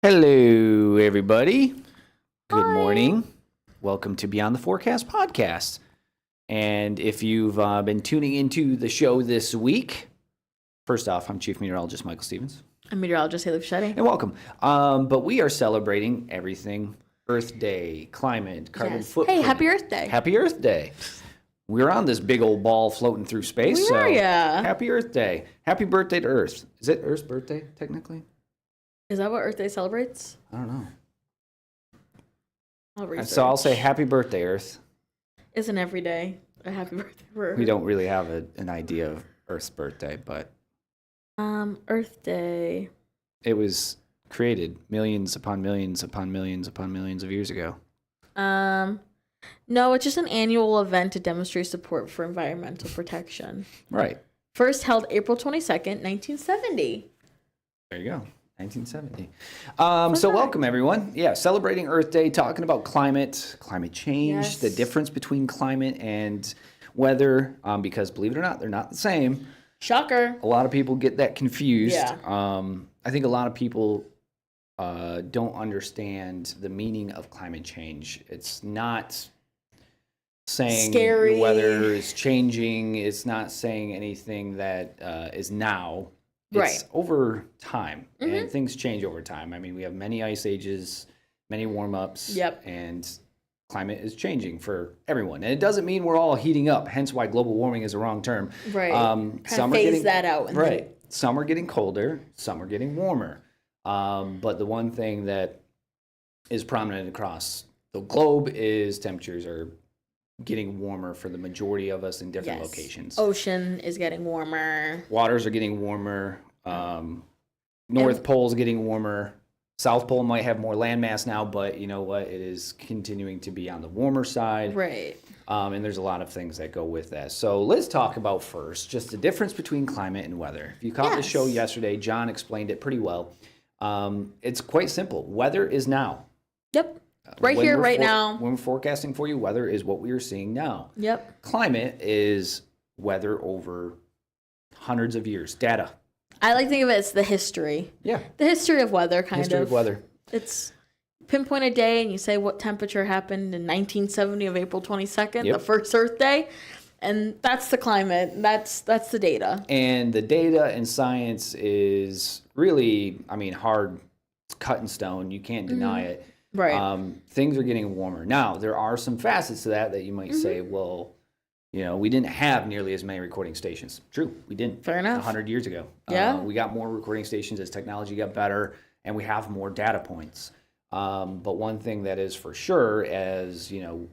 Hello, everybody. Good Hi. morning. Welcome to Beyond the Forecast podcast. And if you've been tuning into the show this week, first off, I'm Chief Meteorologist Michael Stevens. I'm meteorologist Haley Fischetti. And welcome. But we are celebrating everything Earth Day, climate, carbon footprint. Hey, happy Earth Day. Happy Earth Day. We're on this big old ball floating through space. We so are, yeah. Happy Earth Day. Happy birthday to Earth. Is it Earth's birthday, technically? Is that what Earth Day celebrates? I don't know. I'll research. So I'll say happy birthday, Earth. Isn't every day a happy birthday for Earth? We don't really have an idea of Earth's birthday, but Earth Day. it was created millions upon millions upon millions upon millions of years ago. No, it's just an annual event to demonstrate support for environmental protection. Right. First held April 22nd, 1970. There you go. 1970. So welcome, everyone. Yeah, celebrating Earth Day, talking about climate change, Yes. the difference between climate and weather, because believe it or not, they're not the same. Shocker. A lot of people get that confused. Yeah. I think a lot of people don't understand the meaning of climate change. It's not saying Scary. the weather is changing. It's not saying anything that is now. It's Right. over time, and things change over time. I mean, we have many ice ages, many warm-ups, Yep. and climate is changing for everyone. And it doesn't mean we're all heating up, hence why global warming is a wrong term. Right. Some Kind of are phase getting, that out. And right. Some are getting colder, some are getting warmer. But the one thing that is prominent across the globe is temperatures are getting warmer for the majority of us in different Yes. locations. Ocean is getting warmer. Waters are getting warmer. North Pole's getting warmer. South Pole might have more landmass now, but you know what? It is continuing to be on the warmer side. Right. And there's a lot of things that go with that. So let's talk about first just the difference between climate and weather. If you caught the Yes. show yesterday, John explained it pretty well. It's quite simple. Weather is now. Yep. Right When here, we're right now. When we're forecasting for you, weather is what we are seeing now. Yep. Climate is weather over hundreds of years. Data. I like to think of it as the history. Yeah. The history of weather, kind History of weather. It's pinpoint a day and you say what temperature happened in 1970 of April 22nd, Yep. the first Earth Day. And that's the climate. That's the data. And the data and science is really, I mean, hard, it's cut in stone. You can't deny it. Right. Things are getting warmer. Now, there are some facets to that you might say, well, you know, we didn't have nearly as many recording stations. True, we didn't. Fair enough. 100 years ago. Yeah. We got more recording stations as technology got better, and we have more data points. But one thing that is for sure, as you know,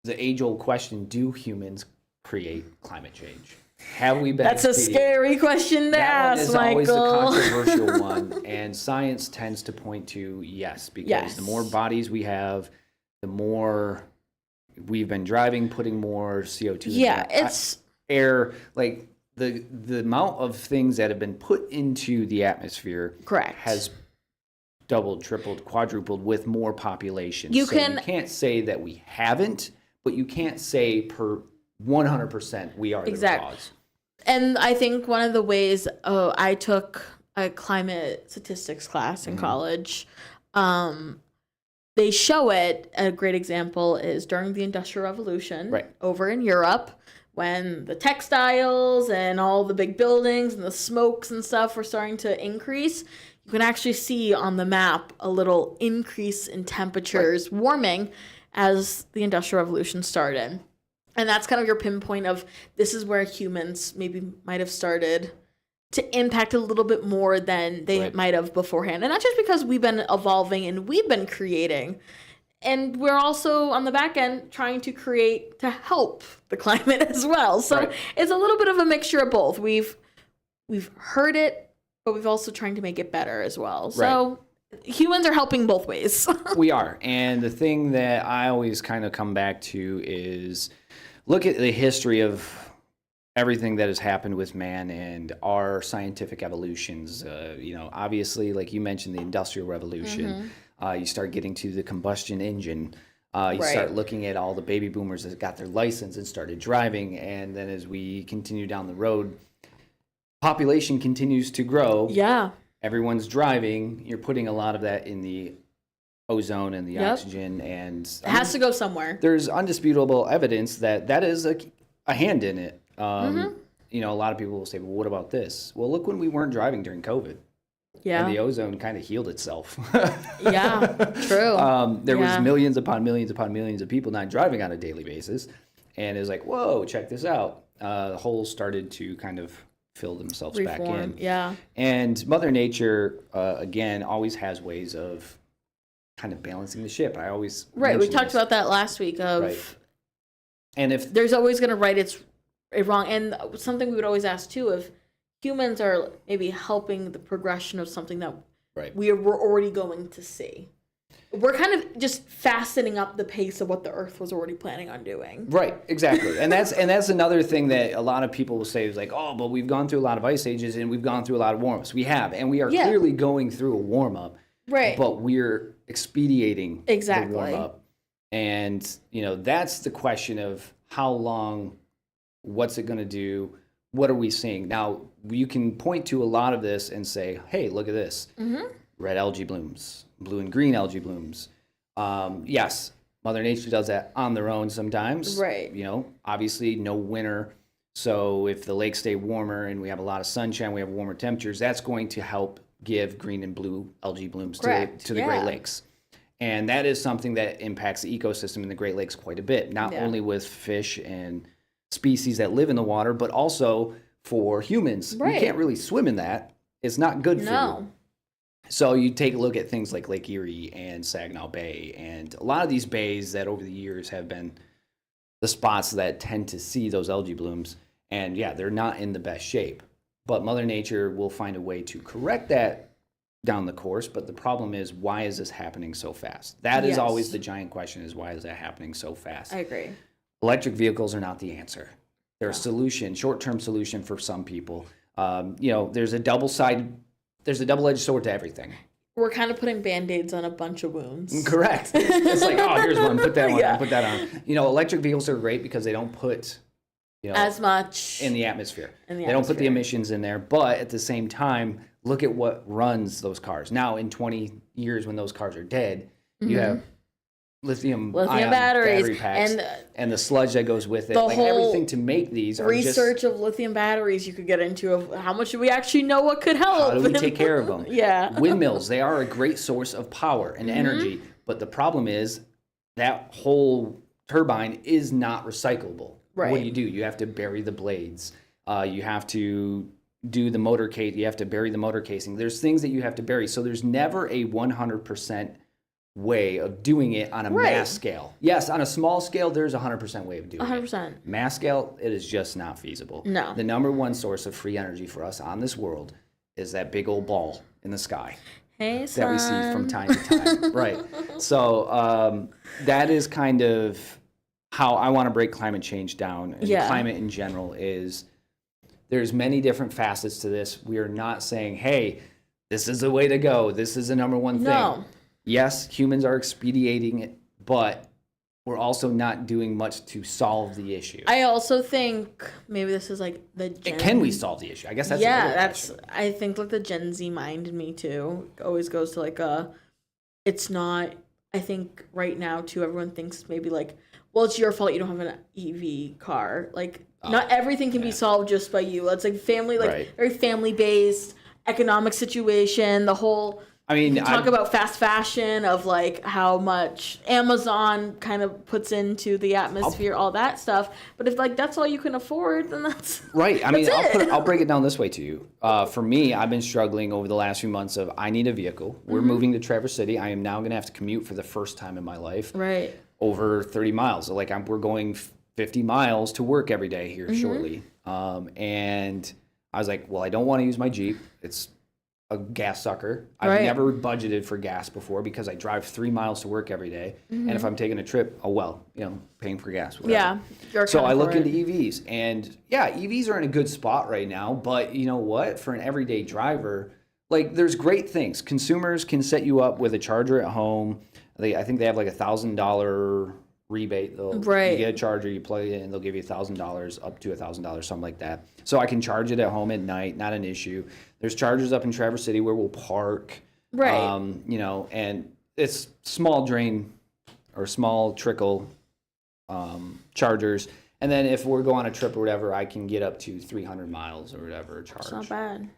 the age-old question: do humans create climate change? Have we been? That's a scary question to That one ask, is always the Michael. controversial one, and science tends to point to yes, because Yes. the more bodies we have, the more we've been driving, putting more CO2 Yeah, in the it's air. Like the amount of things that have been put into the atmosphere correct. has doubled, tripled, quadrupled with more population. You So can- you can't say that we haven't, but you can't say per 100% we are Exactly. the cause. And I think one of the ways I took a climate statistics class in college. They show it. A great example is during the Industrial Revolution Right. over in Europe when the textiles and all the big buildings and the smokes and stuff were starting to increase. You can actually see on the map a little increase in temperatures warming as the Industrial Revolution started. And that's kind of your pinpoint of this is where humans maybe might have started to impact a little bit more than they Right. might have beforehand. And not just because we've been evolving and we've been creating. And we're also on the back end trying to create to help the climate as well. So Right. it's a little bit of a mixture of both. We've heard it, but we've also trying to make it better as well. So humans are helping both ways. We are. And the thing that I always kind of come back to is look at the history of everything that has happened with man and our scientific evolutions. You know, obviously, like you mentioned, the Industrial Revolution. You start getting to the combustion engine. You Right. start looking at all the baby boomers that got their license and started driving. And then as we continue down the road, population continues to grow. Yeah. everyone's driving, you're putting a lot of that in the ozone and the Yep. oxygen, and It has to go somewhere. there's undisputable evidence that that is a hand in it. You know, a lot of people will say, well, what about this? Well, look when we weren't driving during COVID. Yeah. And the ozone kind of healed itself. Yeah, true. There Yeah. was millions upon millions upon millions of people not driving on a daily basis. And it was like, whoa, check this out. The holes started to kind of fill themselves back Reform. in. Yeah. And Mother Nature, again, always has ways of kind of balancing the ship. I always Right. We mention talked this. about that last week of Right. And if there's always going to right it wrong. And something we would always ask too, if humans are maybe helping the progression of something that right. we're already going to see. We're kind of just fastening up the pace of what the Earth was already planning on doing. Right, exactly. And that's another thing that a lot of people will say is like, oh, but we've gone through a lot of ice ages and we've gone through a lot of warm-ups. We have, and we are Yeah. clearly going through a warm-up, Right. but we're expediting Exactly. the warm-up. And, you know, that's the question of how long, what's it going to do, what are we seeing? Now, you can point to a lot of this and say, hey, look at this. Red algae blooms, blue and green algae blooms. Yes, Mother Nature does that on their own sometimes. Right. You know, obviously no winter. So if the lakes stay warmer and we have a lot of sunshine, we have warmer temperatures, that's going to help give green and blue algae blooms Correct. to the Yeah. Great Lakes. And that is something that impacts the ecosystem in the Great Lakes quite a bit, not Yeah. only with fish and species that live in the water, but also for humans. Right. You can't really swim in that. It's not good for you. No. So you take a look at things like Lake Erie and Saginaw Bay, and a lot of these bays that over the years have been the spots that tend to see those algae blooms. And yeah, they're not in the best shape. But Mother Nature will find a way to correct that down the course. But the problem is, why is this happening so fast? That is Yes. always the giant question, is why is that happening so fast? I agree. Electric vehicles are not the answer. They're a solution, short-term solution for some people. You know, there's a double-edged sword to everything. We're kind of putting band-aids on a bunch of wounds. Correct. It's like, oh, here's one, put that one, Yeah. put that on. You know, electric vehicles are great because they don't put, you know, As much in the atmosphere. in the They don't put the atmosphere. emissions in there, but at the same time, look at what runs those cars. Now, in 20 years, when those cars are dead, you have lithium batteries battery packs and and the sludge that goes with it. the Like whole everything to make these are just, research of lithium batteries you could get into of how much do we actually know what could help. how do we take care of them? Yeah. Windmills, they are a great source of power and energy, but the problem is that whole turbine is not recyclable. What Right. do? You have to bury the blades. You have to do the motor case. You have to bury the motor casing. There's things that you have to bury. So there's never a 100% way of doing it on a Right. mass scale. Yes, on a small scale, there's a 100% way of doing it. 100%. Mass scale, it is just not feasible. No. The number one source of free energy for us on this world is that big old ball in the sky Hey, that we see from son. time to time. Right. So that is kind of how I want to break climate change down. And Yeah. climate in general is there's many different facets to this. We are not saying, hey, this is the way to go. This is the number one thing. No. Yes, humans are expediting it, but we're also not doing much to solve the issue. I also think maybe this is like the Gen Can we solve the issue? I guess that's the yeah, bigger that's question. I think like the Gen Z mind in me too always goes to like it's not I think right now too everyone thinks maybe like, well, it's your fault you don't have an EV car. Like not everything can be solved just by you. It's like family, like Right. very family based, economic situation, the whole I mean, talk about fast fashion of like how much Amazon kind of puts into the atmosphere, all that stuff. But if like that's all you can afford, then that's right. I mean, That's it. I'll break it down this way to you. For me, I've been struggling over the last few months of I need a vehicle. We're Mm-hmm. moving to Traverse City. I am now going to have to commute for the first time in my life right. over 30 miles. So, like we're going 50 miles to work every day Mm-hmm. here shortly. And I was like, well, I don't want to use my Jeep. It's a gas sucker. I've Right. never budgeted for gas before because I drive 3 miles to work every day. And if I'm taking a trip, oh well, paying for gas. Whatever. Mm-hmm. Yeah. You're So kind I of look for it. into EVs, and yeah, EVs are in a good spot right now. But you know what? For an everyday driver, like there's great things. Consumers can set you up with a charger at home. I think they have like $1,000 rebate. You Right. get a charger, you plug it in, they'll give you $1,000, up to $1,000, something like that. So I can charge it at home at night, not an issue. There's chargers up in Traverse City where we'll park. Right. You know, and it's small drain or small trickle chargers. And then if we're going on a trip or whatever, I can get up to 300 miles or whatever charge. It's not bad.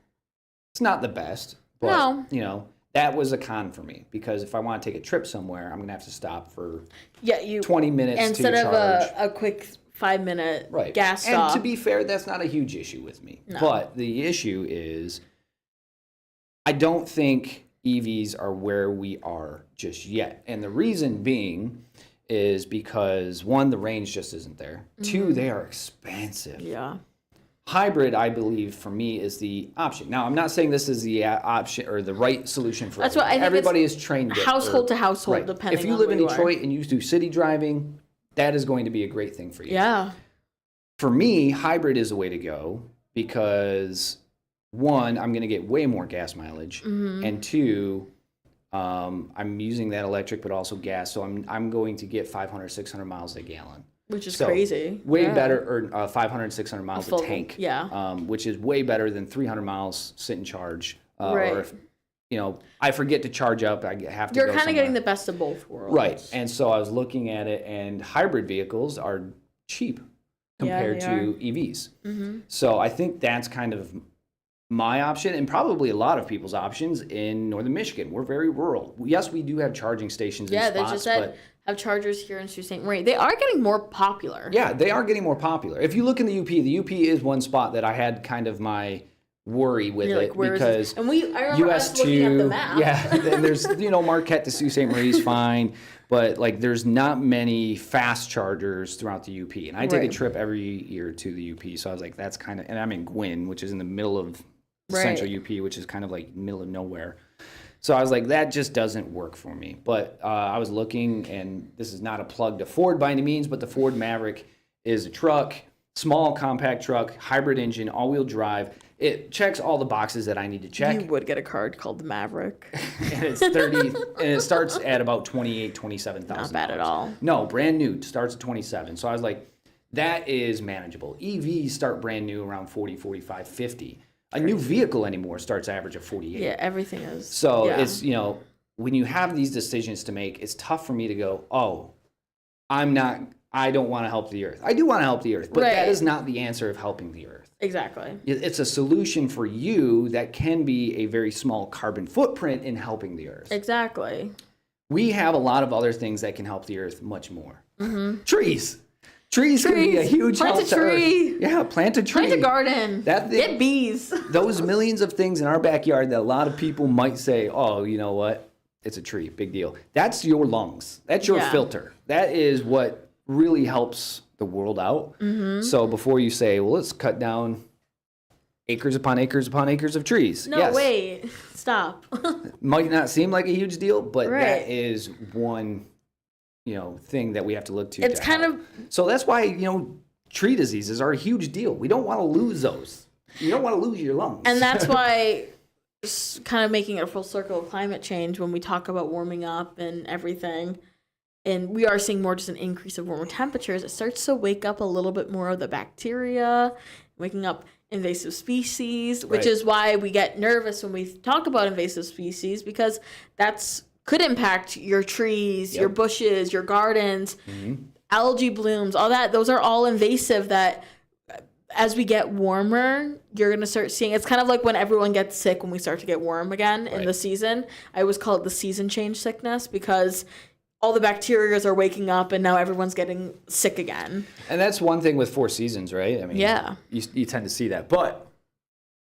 It's not the best, but No. you know, that was a con for me because if I want to take a trip somewhere, I'm gonna have to stop for Yeah, you 20 minutes instead to of charge. a quick 5-minute Right. gas stop. And to be fair, that's not a huge issue with me. No. But the issue is I don't think EVs are where we are just yet. And the reason being is because one, the range just isn't there. Two, they are expensive. yeah. Hybrid, I believe, for me, is the option. Now, I'm not saying this is the option or the right solution for That's what I think. everybody it's is trained different. household to household, Right. depending. If you on live in where Detroit and you do city driving, that is going to be a great thing for you. Yeah. For me, hybrid is the way to go because one, I'm going to get way more gas mileage, and two, I'm using that electric but also gas, so I'm going to get 500, 600 miles a gallon. Which is So, crazy. Way Yeah. better, or 500, 600 miles a full- tank. yeah. Which is way better than 300 miles sit and charge. Right. Or if, you know, I forget to charge up, I have to You're go kind of somewhere. getting the best of both worlds. Right. And so I was looking at it, and hybrid vehicles are cheap compared they to EVs. So I think that's kind of my option and probably a lot of people's options in northern Michigan. We're very rural. Yes, we do have charging stations Yeah, and they spots, just said but have chargers here in Sault Ste. Marie. They are getting more popular. yeah, they are getting more popular. If you look in the UP is one spot that I had kind of my worry with You're it like, where is this? because And I remember us looking at the US2, map. yeah, and there's, you know, Marquette to Sault Ste. Marie's fine, but like there's not many fast chargers throughout the UP. And I take a Right. trip every year to the UP, so I was like, that's kind of, and I'm in Gwynn, which is in the middle of Right. central UP, which is kind of like middle of nowhere. So I was like, that just doesn't work for me. But I was looking, and this is not a plug to Ford by any means, but the Ford Maverick is a truck, small compact truck, hybrid engine, all-wheel drive. It checks all the boxes that I need to check. You would get a card called the Maverick. And it's 30, and it starts at about 27,000. Not bad at all. No, brand new starts at 27. So I was like, that is manageable. EVs start brand new around 40, 45, 50. A new vehicle anymore starts average of 48. Yeah, everything is. So yeah. it's, you know, when you have these decisions to make, it's tough for me to go, oh, I don't want to help the earth. I do want to help the earth, but that Right. is not the answer of helping the earth. Exactly. It's a solution for you that can be a very small carbon footprint in helping the earth. Exactly. We have a lot of other things that can help the earth much more. Trees. Trees can be a Trees. huge Plant help a to Earth. tree. Yeah, plant a tree. Plant a garden. That thing- Get bees. Those millions of things in our backyard that a lot of people might say, oh, you know what? It's a tree. Big deal. That's your lungs. That's your Yeah. filter. That is what really helps the world out. Mm-hmm. So before you say, well, let's cut down acres upon acres upon acres of trees. No, yes, wait. Stop. might not seem like a huge deal, but Right. that is one, you know, thing that we have to look to. It's to kind help. of So that's why, you know, tree diseases are a huge deal. We don't want to lose those. You don't want to lose your lungs. And that's why, kind of making it a full circle of climate change, when we talk about warming up and everything, and we are seeing more just an increase of warmer temperatures, it starts to wake up a little bit more of the bacteria, waking up invasive species, which Right. is why we get nervous when we talk about invasive species, because that's could impact your trees, your Yep. bushes, your gardens, Mhm. algae blooms, all that. Those are all invasive that as we get warmer, you're going to start seeing. It's kind of like when everyone gets sick when we start to get warm again in Right. the season. I always call it the season change sickness, because all the bacteria are waking up and now everyone's getting sick again. And that's one thing with Four Seasons, right? I mean, Yeah. you tend to see that. But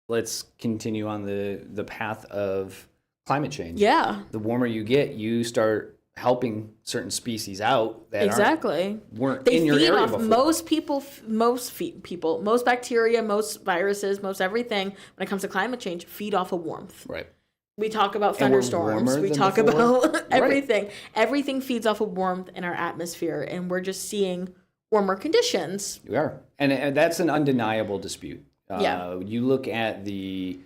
let's continue on the path of climate change. Yeah, The warmer you get, you start helping certain species out that exactly. weren't They in your feed area off before. most bacteria, most viruses, most everything when it comes to climate change feed off of warmth. Right. We talk about And we're thunderstorms. warmer We than talk before. about everything. Everything feeds off of warmth in our atmosphere, and we're just seeing warmer conditions. You are. And that's an undeniable dispute. Yeah. You look at the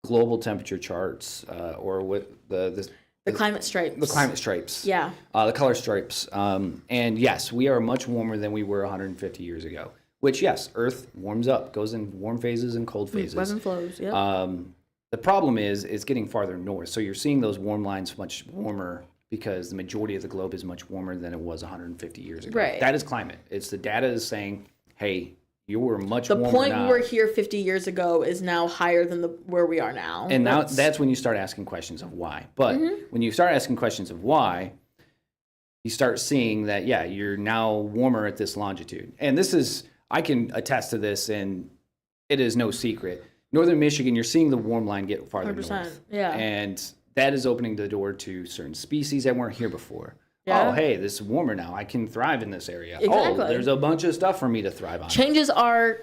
global temperature charts or what the The climate stripes. The climate stripes. Yeah. The color stripes. And yes, we are much warmer than we were 150 years ago. Which, yes, Earth warms up, goes in warm phases and cold phases. Ebbs and flows, yeah. The problem is it's getting farther north. So you're seeing those warm lines much warmer because the majority of the globe is much warmer than it was 150 years ago. Right. That is climate. It's the data is saying, hey, you were much The warmer point now. we were here 50 years ago is now higher than where we are now. And now that's when you start asking questions of why. But when you start asking questions of why, you start seeing that, yeah, you're now warmer at this longitude. And this is, I can attest to this, and it is no secret. Northern Michigan, you're seeing the warm line get farther 100%, north. yeah. And that is opening the door to certain species that weren't here before. Yeah. Oh, hey, this is warmer now. I can thrive in this area. Exactly. Oh, there's a bunch of stuff for me to thrive on. Changes our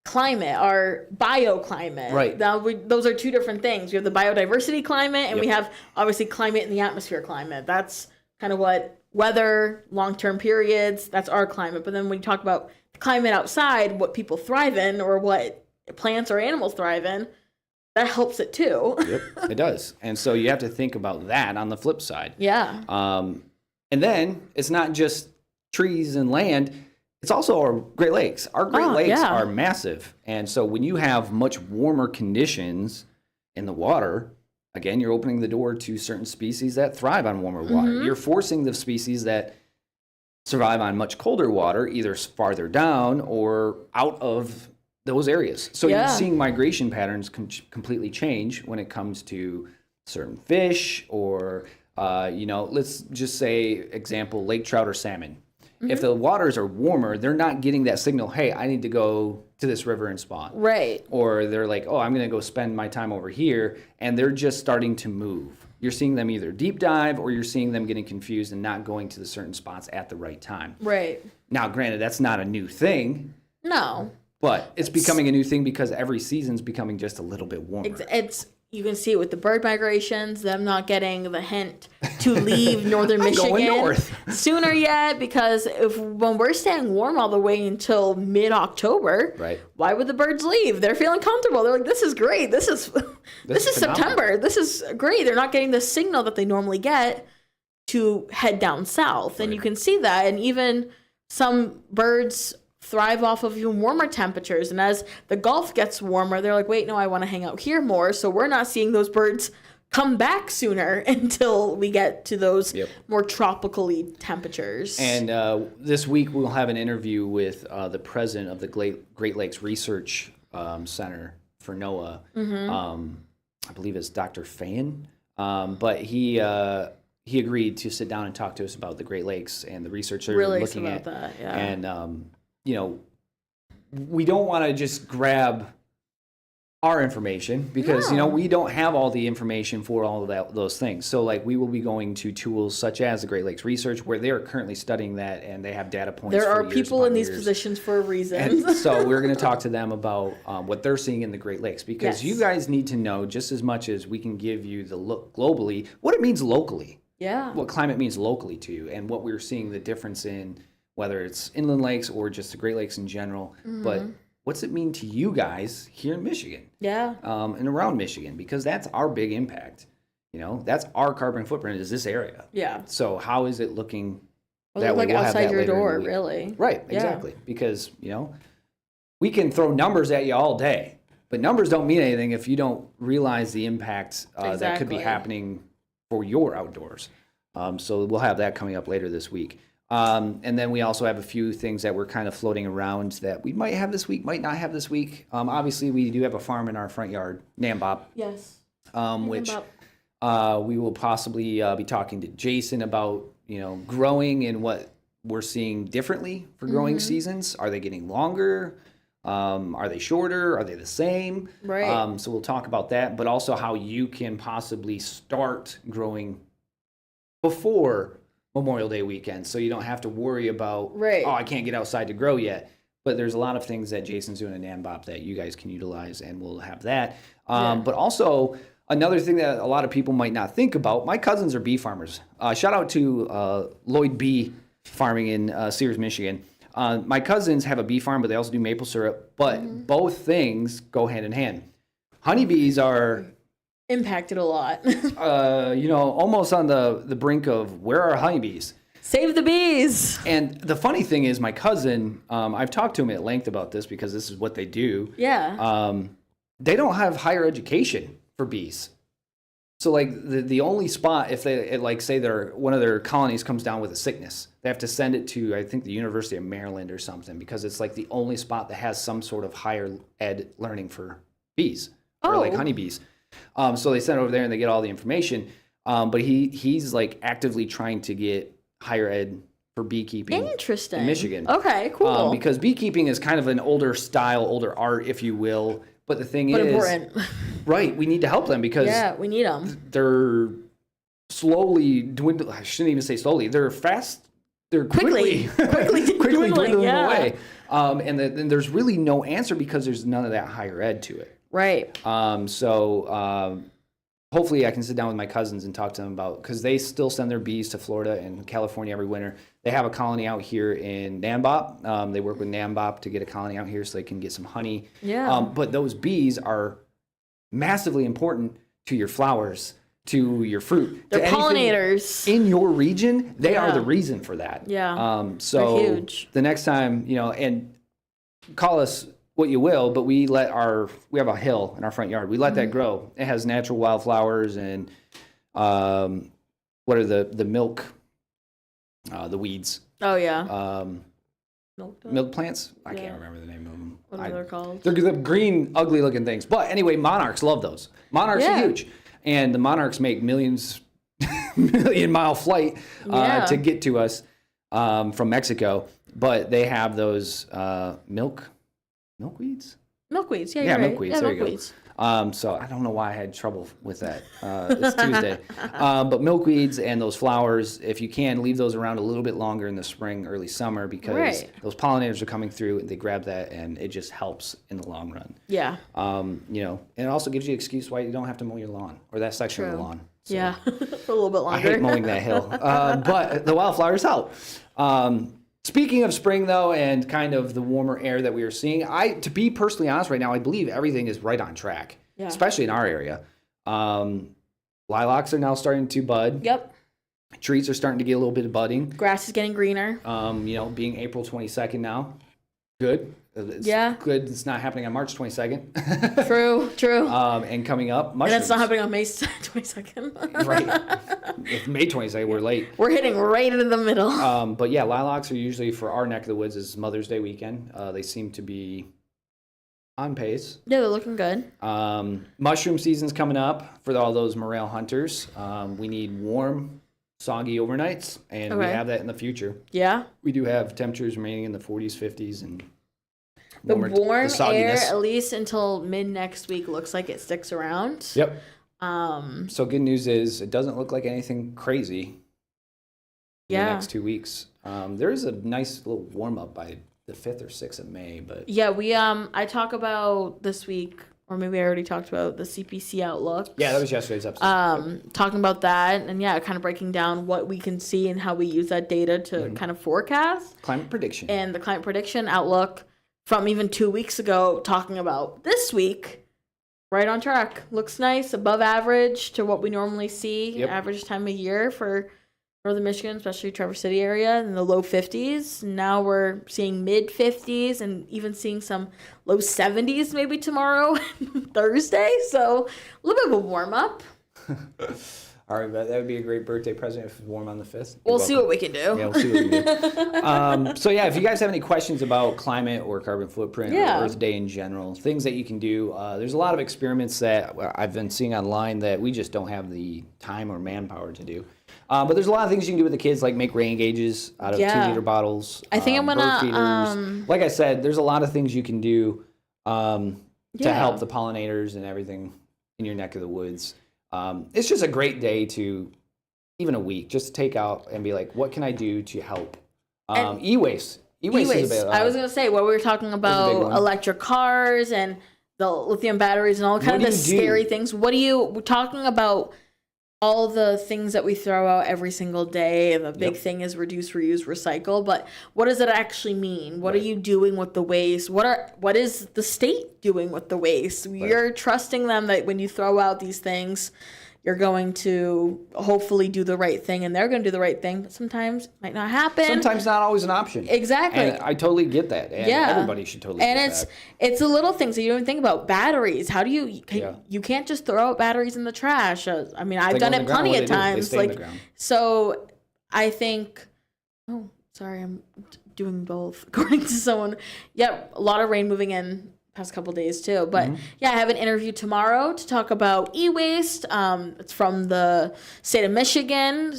climate, our bioclimate. Right. Now, those are two different things. We have the biodiversity climate, and we Yep. have, obviously, climate in the atmosphere climate. That's kind of what weather, long-term periods, that's our climate. But then when you talk about the climate outside, what people thrive in or what plants or animals thrive in, that helps it too. Yep, it does. And so you have to think about that on the flip side. Yeah. And then it's not just trees and land, it's also our Great Lakes. Our Great Lakes yeah. are massive. And so when you have much warmer conditions in the water, again, you're opening the door to certain species that thrive on warmer water. You're forcing the species that survive on much colder water either farther down or out of those areas. So Yeah. you're seeing migration patterns completely change when it comes to certain fish or, let's just say, example, lake trout or salmon. If the waters are warmer, they're not getting that signal, hey, I need to go to this river and spawn. Right. Or they're like, oh, I'm going to go spend my time over here. And they're just starting to move. You're seeing them either deep dive or you're seeing them getting confused and not going to the certain spots at the right time. Right. Now, granted, that's not a new thing, No. but it's becoming a new thing because every season's becoming just a little bit warmer. It's you can see it with the bird migrations, them not getting the hint to leave northern Michigan going north. sooner yet, because when we're staying warm all the way until mid-October, Right. why would the birds leave? They're feeling comfortable. They're like, this is great. This is is September. This is great. They're not getting the signal that they normally get to head down south. And you can see that. And even some birds thrive off of even warmer temperatures. And as the Gulf gets warmer, they're like, wait, no, I want to hang out here more. So we're not seeing those birds come back sooner until we get to those more tropically temperatures. And this week we'll have an interview with the president of the Great Lakes Research Center for NOAA. I believe it's Dr. Fan. But he agreed to sit down and talk to us about the Great Lakes and the research they're Really looking about at. that, yeah. And we don't want to just grab our information because we don't have all the information for all of those things. So like we will be going to tools such as the Great Lakes Research where they are currently studying that and they have data points. There for are years people upon in these years. positions for a reason. And so we're going to talk to them about what they're seeing in the Great Lakes because Yes. you guys need to know just as much as we can give you the look globally, what it means locally, Yeah. what climate means locally to you, and what we're seeing the difference in, whether it's inland lakes or just the Great Lakes in general. But what's it mean to you guys here in Michigan Yeah. and around Michigan? Because that's our big impact. That's our carbon footprint is this area. Yeah. So how is it looking? Well, look like We'll have outside that your later in the door, week. really. Right, Yeah. exactly. Because, we can throw numbers at you all day, but numbers don't mean anything if you don't realize the impact that could be Exactly. happening for your outdoors. So we'll have that coming up later this week. And then we also have a few things that we're kind of floating around that we might have this week, might not have this week. Obviously, we do have a farm in our front yard, Nambop, Yes. which Nambop. we will possibly be talking to Jason about, growing and what we're seeing differently for growing seasons. Are they getting longer? Are they shorter? Are they the same? Right. So we'll talk about that, but also how you can possibly start growing before Memorial Day weekend, so you don't have to worry about, Right. oh, I can't get outside to grow yet. But there's a lot of things that Jason's doing at Nambop that you guys can utilize, and we'll have that. But also, another thing that a lot of people might not think about, my cousins are bee farmers. Shout out to Lloyd Bee Farming in Sears, Michigan. My cousins have a bee farm, but they also do maple syrup. But both things go hand in hand. Honeybees are impacted a lot. Almost on the brink of where are honeybees? Save the bees. And the funny thing is, my cousin, I've talked to him at length about this because this is what they do. Yeah. They don't have higher education for bees. So like the only spot, if they like say one of their colonies comes down with a sickness, they have to send it to, I think, the University of Maryland or something, because it's like the only spot that has some sort of higher ed learning for bees or like honeybees. So they send it over there and they get all the information. But he's like actively trying to get higher ed for beekeeping Interesting. in Michigan. Okay, cool. Because beekeeping is kind of an older style, older art, if you will. But the thing is, important. Right, we need to help them because Yeah, we need them. they're slowly dwindling. I shouldn't even say slowly. They're fast. They're quickly dwindling away. And there's really no answer because there's none of that higher ed to it. Right. Hopefully I can sit down with my cousins and talk to them about, because they still send their bees to Florida and California every winter. They have a colony out here in Nambop. They work with Nambop to get a colony out here so they can get some honey. Yeah. But those bees are massively important to your flowers, to your fruit. They're to anything pollinators. in your region. They are Yeah. the reason for that. Yeah. So They're huge. the next time, and call us what you will, but we have a hill in our front yard. We let that grow. It has natural wildflowers and what are the milk, the weeds, Oh, yeah. milk plants? I Yeah. can't remember the name of them. What are they called? They're the green, ugly looking things. But anyway, monarchs love those. Monarchs Yeah. are huge. And the monarchs make million-mile flight Yeah. to get to us from Mexico. But they have those milkweeds? Milkweeds. Yeah, Yeah, you're right. milkweeds. Yeah, There you go. milkweeds. So I don't know why I had trouble with that. It's Tuesday. But milkweeds and those flowers, if you can, leave those around a little bit longer in the spring, early summer, because Right. those pollinators are coming through and they grab that and it just helps in the long run. Yeah. And it also gives you an excuse why you don't have to mow your lawn or that section of the True. lawn. So Yeah. For a little bit I longer. hate mowing that hill. But the wildflowers help. Speaking of spring, though, and kind of the warmer air that we are seeing, to be personally honest right now, I believe everything is right on track, Yeah. especially in our area. Lilacs are now starting to bud. Yep. Trees are starting to get a little bit of budding. Grass is getting greener. Being April 22nd now, good. It's Yeah. good. It's not happening on March 22nd. True. And coming up, And mushrooms. it's not happening on May 22nd. Right. It's May 22nd. We're late. We're hitting right into the middle. But yeah, lilacs are usually for our neck of the woods is Mother's Day weekend. They seem to be on pace. Yeah, they're looking good. Mushroom season's coming up for all those morel hunters. We need warm, soggy overnights, and we Okay. have that in the future. Yeah. We do have temperatures remaining in the 40s, 50s, and The warm warm air, sogginess. at least until mid next week, looks like it sticks around. Yep. So good news is it doesn't look like anything crazy in the Yeah. next 2 weeks. There is a nice little warm up by the 5th or 6th of May, but Yeah, I talk about this week, or maybe I already talked about the CPC outlook. yeah, that was yesterday's episode. Talking about that and kind of breaking down what we can see and how we use that data to kind of forecast. Climate prediction. And the climate prediction outlook from even 2 weeks ago, talking about this week, right on track. Looks nice, above average to what we normally see, Yep. average time of year for northern Michigan, especially Traverse City area, in the low 50s. Now we're seeing mid 50s and even seeing some low 70s maybe tomorrow, Thursday. So a little bit of a warm up. All right, that would be a great birthday present if it's warm on the 5th. We'll see what we can do. Yeah, we'll see what we do. So yeah, if you guys have any questions about climate or carbon footprint Yeah. or Earth Day in general, things that you can do, there's a lot of experiments that I've been seeing online that we just don't have the time or manpower to do. But there's a lot of things you can do with the kids, like make rain gauges out of Yeah. 2-liter bottles. I think I'm bird gonna, feeders. Like I said, there's a lot of things you can do to Yeah. help the pollinators and everything in your neck of the woods. It's just a great day to, even a week, just to take out and be like, what can I do to help? E-waste. E-waste is a bit. I was going to say, what we were talking big about one. electric cars and the lithium batteries and all kind What of the do you do? scary things. We're talking about all the things that we throw out every single day, the big Yep. thing is reduce, reuse, recycle, but what does it actually mean? What Right. are you doing with the waste? What is the state doing with the waste? You're trusting them that when you throw out these things, you're going to hopefully do the right thing, and they're going to do the right thing, but sometimes it might not happen. Sometimes not always an option. Exactly. And I totally get that. And Yeah. everybody should totally And get it's that. it's the little things that you don't even think about. Batteries. How do Yeah. you can't just throw out batteries in the trash. I mean, I've They go done in it the ground, plenty what of they do, they times. stay in the Like, ground. so I think. Oh, sorry, I'm doing both. According to someone, yeah, a lot of rain moving in past couple days too. But Mm-hmm. yeah, I have an interview tomorrow to talk about e-waste. It's from the state of Michigan,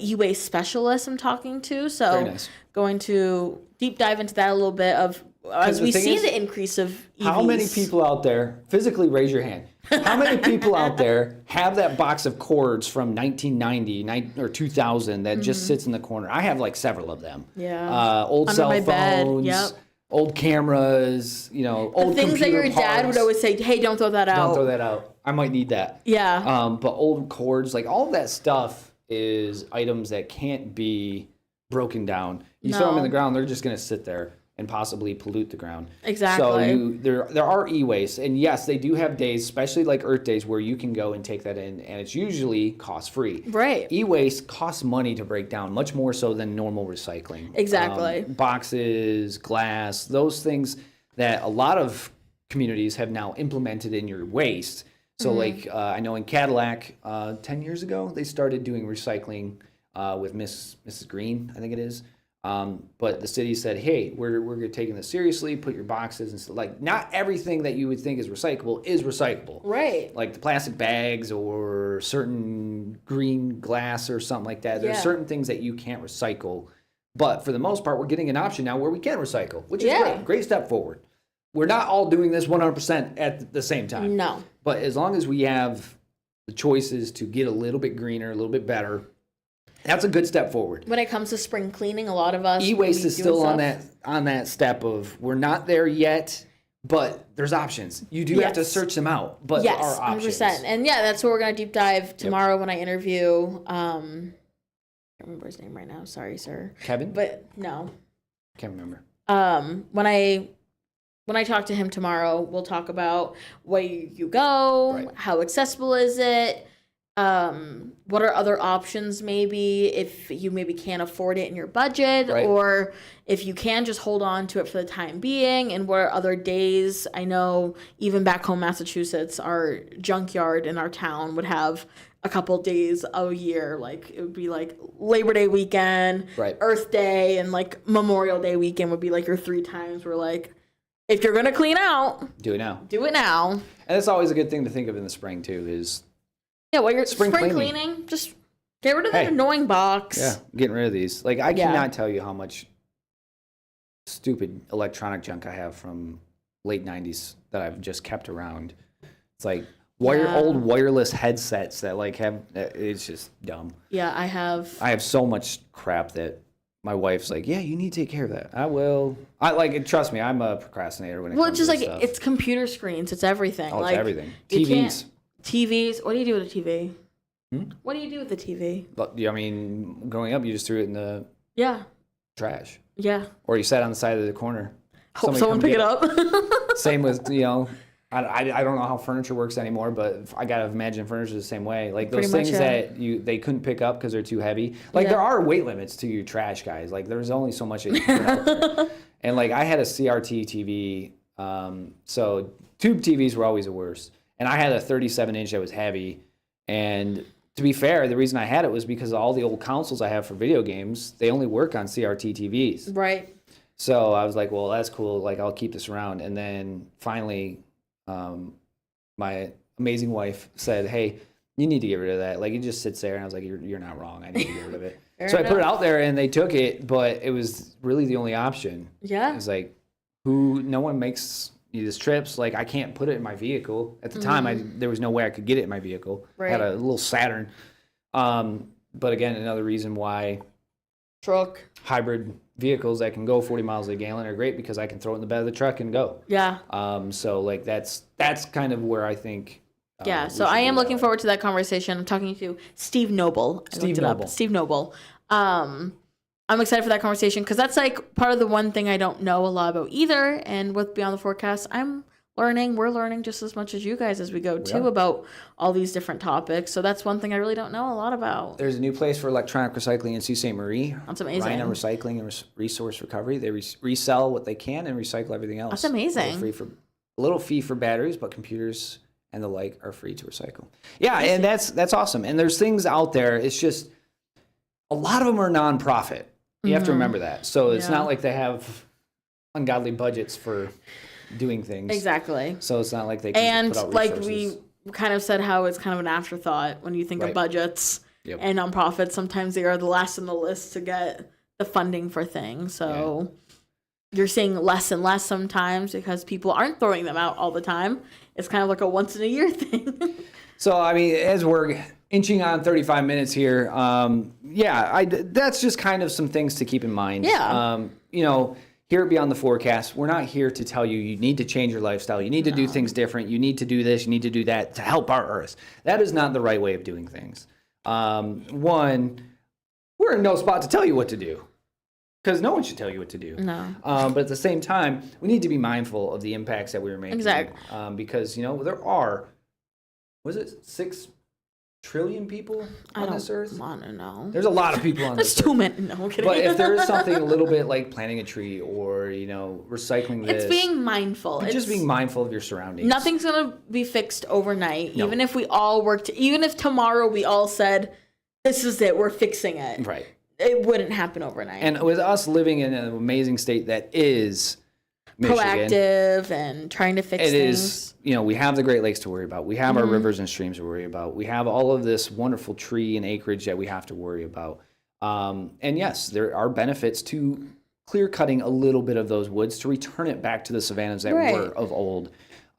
e-waste specialist I'm talking to. So Very nice. going to deep dive into that a little bit of as the we thing see is, the increase of EVs. How many people out there, physically raise your hand, how many people out there have that box of cords from 1990 or 2000 that just sits in the corner? I have like several of them. Yeah. Old Under cell my bed, phones, yep. old cameras, old things that computer your dad would parts. always say, "Hey, don't throw that out." Don't throw that out. I might need that. Yeah. But old cords, like all of that stuff is items that can't be broken down. You throw them in No. the ground, they're just going to sit there and possibly pollute the ground. Exactly. So there are e-waste, and yes, they do have days, especially like Earth Days, where you can go and take that in, and it's usually cost free. Right. E-waste costs money to break down, much more so than normal recycling. Exactly. Boxes, glass, those things that a lot of communities have now implemented in your waste. So like I know in Cadillac, 10 years ago, they started doing recycling with Mrs. Green, I think it is. But the city said, hey, we're taking this seriously, put your boxes and stuff. Like not everything that you would think is recyclable. Right. Like the plastic bags or certain green glass or something like that. There's Yeah. certain things that you can't recycle. But for the most part, we're getting an option now where we can recycle, which is Yeah. great. Great step forward. We're not all doing this 100% at the same time. No. But as long as we have the choices to get a little bit greener, a little bit better, that's a good step forward. When it comes to spring cleaning, a lot of us E-waste we is do still stuff. on that step of we're not there yet, but there's options. You do have to Yes. search them out, but Yes, there are options. 100%. And yeah, that's what we're gonna deep dive tomorrow when I interview. I can't remember his name right now. Sorry, sir. Kevin? But no. Can't remember. When I talk to him tomorrow, we'll talk about where you go, Right. how accessible is it, what are other options maybe if you maybe can't afford it in your budget, Right. or if you can just hold on to it for the time being, and what are other days. I know even back home Massachusetts, our junkyard in our town would have a couple days a year, like it would be like Labor Day weekend, Right. Earth Day, and like Memorial Day weekend would be like your 3 times where like if you're gonna clean out, Do it now. do it now. And that's always a good thing to think of in the spring too is Yeah, while you're Spring spring cleaning. cleaning, just get rid of Hey. that annoying box. getting rid of these. Like I Yeah. cannot tell you how much stupid electronic junk I have from late 90s that I've just kept around. It's like Yeah. old wireless headsets that like have it's just dumb. Yeah, I have. I have so much crap that my wife's like, yeah, you need to take care of that. I will. I like trust me, I'm a procrastinator when it Well, comes it's just to like this stuff. it's computer screens. It's everything. Oh, it's like everything. you can't- TVs. TVs. What do you do with a TV? Hmm? What do you do with the TV? But, I mean, growing up, you just threw it in the Yeah, trash, yeah. or you sat on the side of the corner. Hope Somebody someone come pick get it up. Same with I don't know how furniture works anymore, but I gotta imagine furniture the same way. Like those Pretty much, things yeah. that they couldn't pick up because they're too heavy. Like Yeah. there are weight limits to your trash, guys. Like there's only so much that you can put out there. And like I had a CRT TV, so tube TVs were always the worst. And I had a 37-inch that was heavy. And to be fair, the reason I had it was because all the old consoles I have for video games, they only work on CRT TVs. Right. So I was like, well, that's cool. Like, I'll keep this around. And then finally, my amazing wife said, hey, you need to get rid of that. Like, it just sits there. And I was like, you're not wrong. I need to get rid of it. Fair So I put it enough. out there and they took it, but it was really the only option. It Yeah. was like, no one makes these trips. Like, I can't put it in my vehicle. At the time, there was no way I could get it in my vehicle. I had Right. a little Saturn. But again, another reason why Truck. hybrid vehicles that can go 40 miles a gallon are great because I can throw it in the bed of the truck and go. Yeah. So like that's kind of where I think Yeah, we so should I do am that looking way. forward to that conversation. I'm talking to Steve Noble. I Steve looked it up. Noble. Steve Noble. I'm excited for that conversation because that's like part of the one thing I don't know a lot about either. And with Beyond the Forecast, we're learning just as much as you guys as we go too are. about all these different topics. So that's one thing I really don't know a lot about. There's a new place for electronic recycling in Sault Ste. Marie. That's amazing. Rhino Recycling and Resource Recovery. They resell what they can and recycle everything else. That's amazing. A little fee for batteries, but computers and the like are free to recycle. Yeah, and that's awesome. And there's things out there. It's just a lot of them are nonprofit. You have to remember that. So it's not like they have ungodly budgets for doing things. Exactly. So it's not like they can put out like resources. we kind of said how it's kind of an afterthought when you think of Right. budgets and nonprofits. Sometimes they are the last on the list to get the funding for things. So you're seeing less and less sometimes because people aren't throwing them out all the time. It's kind of like a once in a year thing. So, I mean, as we're inching on 35 minutes here, that's just kind of some things to keep in mind. Yeah. Here at Beyond the Forecast, we're not here to tell you need to change your lifestyle. You need to do things different. You need to do this. You need to do that to help our Earth. That is not the right way of doing things. One, we're in no spot to tell you what to do because no one should tell you what to do. No. But at the same time, we need to be mindful of the impacts that we're making. Exactly. Because, there are, was it 6 trillion people on this earth? I don't know. There's a lot of people on There's this too earth. many. No, I'm kidding. But if there is something a little bit like planting a tree or, recycling this. It's being mindful. Just being mindful of your surroundings. Nothing's going to be fixed overnight. No. Even if we all worked, even if tomorrow we all said, this is it, we're fixing it. Right. It wouldn't happen overnight. And with us living in an amazing state that is Michigan, proactive and trying to fix it things. is, we have the Great Lakes to worry about. We have our rivers and streams to worry about. We have all of this wonderful tree and acreage that we have to worry about. And yes, there are benefits to clear cutting a little bit of those woods to return it back to the savannas that Right. were of old.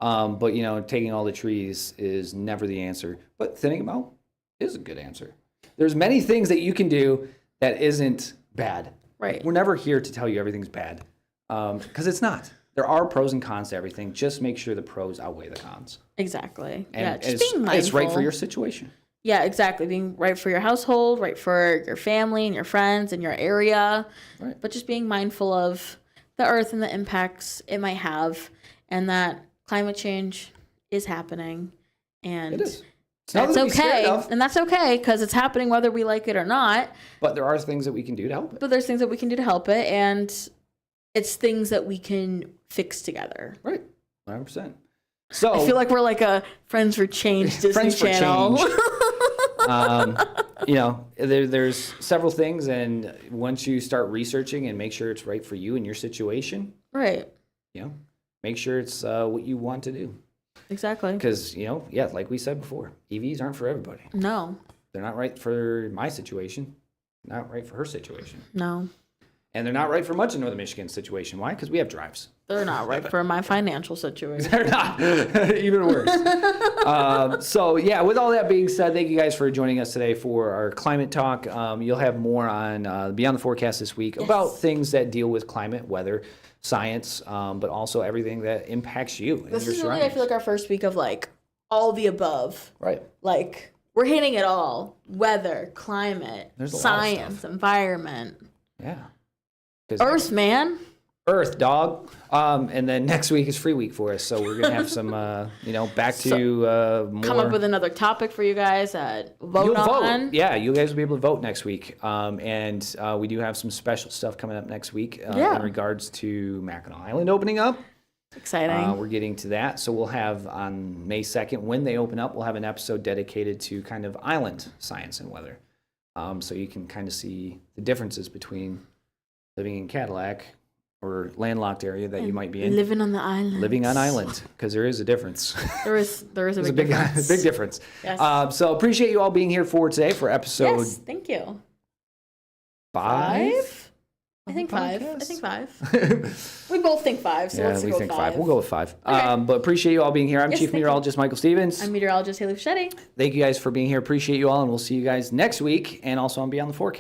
But taking all the trees is never the answer. But thinning them out is a good answer. There's many things that you can do that isn't bad. Right. We're never here to tell you everything's bad because it's not. There are pros and cons to everything. Just make sure the pros outweigh the cons. Exactly. And Just being mindful. it's right for your situation. Yeah, exactly. Being right for your household, right for your family and your friends and your area. Right. But just being mindful of the earth and the impacts it might have, and that climate change is happening. And It is. It's that's nothing to be scared okay. of, And that's okay because it's happening whether we like it or not. but there are things that we can do to help it. But there's things that we can do to help it. And it's things that we can fix together. Right. 100%. So I feel like we're like a Friends for Change Disney Friends for channel. Change. There's several things, and once you start researching and make sure it's right for you and your situation, Right. make sure it's what you want to do. Exactly. Because, like we said before, EVs aren't for everybody. No. They're not right for my situation, not right for her situation. No. And they're not right for much of Northern Michigan's situation. Why? Because we have drives. They're not right for my financial situation. They're not. Even worse. With all that being said, thank you guys for joining us today for our climate talk. You'll have more on Beyond the Forecast this week about things that deal with climate, weather, science, but also everything that impacts you and This your is really, I surroundings. feel like, our first week of like all the above. Right. Like we're hitting it all: weather, climate, There's a lot of science, stuff. environment, Yeah. 'Cause Earth, man. Earth, dog. And then next week is free week for us. So we're going to have some, back to more. Come up with another topic for you guys that vote You'll on. vote. Yeah, you guys will be able to vote next week. And we do have some special stuff coming up next week in regards to Mackinac Island opening up. Exciting. We're getting to that. So we'll have on May 2nd, when they open up, we'll have an episode dedicated to kind of island science and weather. So you can kind of see the differences between living in Cadillac or landlocked area that you might be in. Living on the island. Living on island, because there is a difference. There is a There's big a big, difference. big difference. Yes. So appreciate you all being here for today for episode Yes, thank you. 5. I think 5. I podcast? think 5. We both think 5, so Yeah, let's we go think with 5. We'll go with 5. Okay. But appreciate you all being here. I'm Yes, Chief thank you. Meteorologist Michael Stevens. I'm meteorologist Haley Fischetti. Thank you guys for being here. Appreciate you all, and we'll see you guys next week and also on Beyond the Forecast.